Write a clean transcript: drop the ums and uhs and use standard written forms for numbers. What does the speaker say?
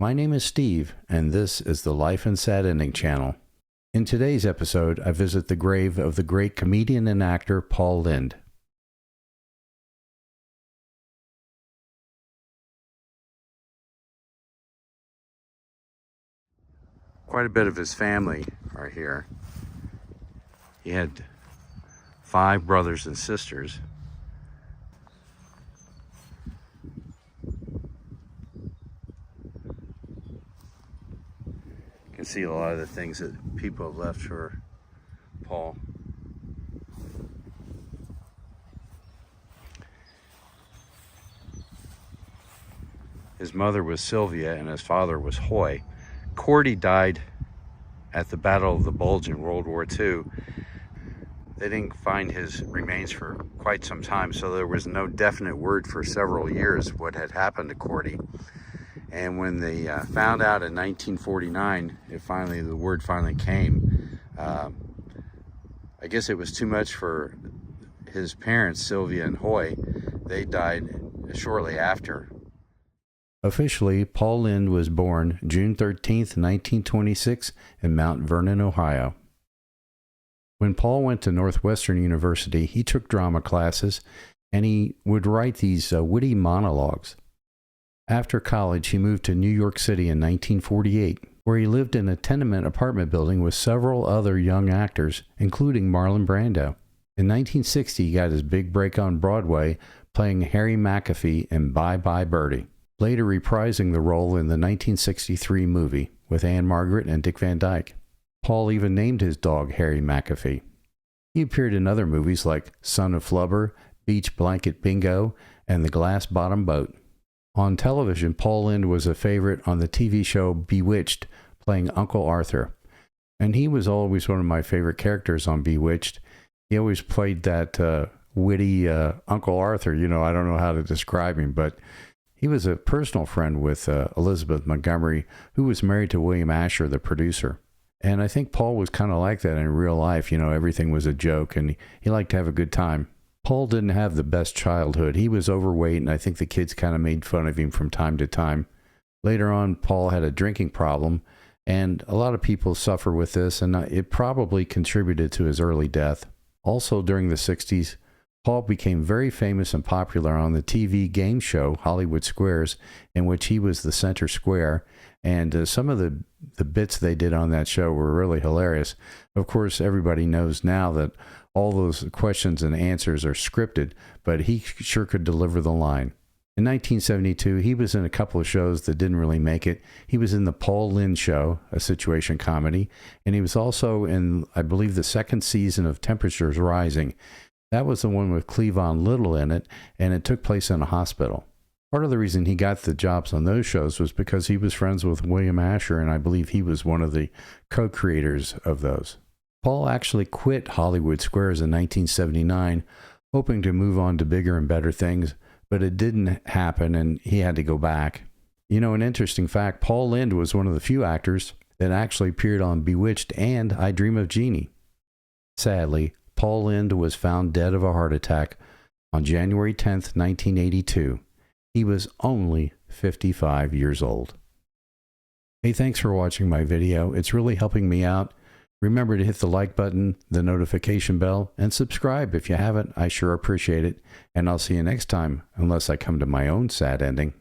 My name is Steve, and this is the Life and Sad Ending channel. In today's episode, I visit the grave of the great comedian and actor Paul Lynde. Quite a bit of his family are here. He had 5 brothers and sisters. You can see a lot of the things that people have left for Paul. His mother was Sylvia and his father was Hoy. Cordy died at the Battle of the Bulge in World War II. They didn't find his remains for quite some time, so there was no definite word for several years what had happened to Cordy. And when they found out in 1949, the word finally came. I guess it was too much for his parents, Sylvia and Hoy. They died shortly after. Officially, Paul Lynde was born June 13th, 1926 in Mount Vernon, Ohio. When Paul went to Northwestern University, he took drama classes, and he would write these witty monologues. After college, he moved to New York City in 1948, where he lived in a tenement apartment building with several other young actors, including Marlon Brando. In 1960, he got his big break on Broadway, playing Harry McAfee in Bye Bye Birdie, later reprising the role in the 1963 movie with Anne Margaret and Dick Van Dyke. Paul even named his dog Harry McAfee. He appeared in other movies like Son of Flubber, Beach Blanket Bingo, and The Glass Bottom Boat. On television, Paul Lynde was a favorite on the TV show Bewitched, playing Uncle Arthur. And he was always one of my favorite characters on Bewitched. He always played that witty Uncle Arthur. I don't know how to describe him, but he was a personal friend with Elizabeth Montgomery, who was married to William Asher, the producer. And I think Paul was kind of like that in real life. Everything was a joke, and he liked to have a good time. Paul didn't have the best childhood. He was overweight, and I think the kids kind of made fun of him from time to time. Later on, Paul had a drinking problem, and a lot of people suffer with this, and it probably contributed to his early death. Also, during the 60s, Paul became very famous and popular on the TV game show Hollywood Squares, in which he was the center square, and some of the bits they did on that show were really hilarious. Of course, everybody knows now that all those questions and answers are scripted, but he sure could deliver the line. In 1972, he was in a couple of shows that didn't really make it. He was in The Paul Lynde Show, a situation comedy, and he was also in, I believe, the second season of Temperatures Rising. That was the one with Cleavon Little in it, and it took place in a hospital. Part of the reason he got the jobs on those shows was because he was friends with William Asher, and I believe he was one of the co-creators of those. Paul actually quit Hollywood Squares in 1979, hoping to move on to bigger and better things, but it didn't happen, and he had to go back. An interesting fact, Paul Lynde was one of the few actors that actually appeared on Bewitched and I Dream of Jeannie. Sadly, Paul Lynde was found dead of a heart attack on January 10th, 1982. He was only 55 years old. Hey, thanks for watching my video. It's really helping me out. Remember to hit the like button, the notification bell, and subscribe if you haven't. I sure appreciate it. And I'll see you next time, unless I come to my own sad ending.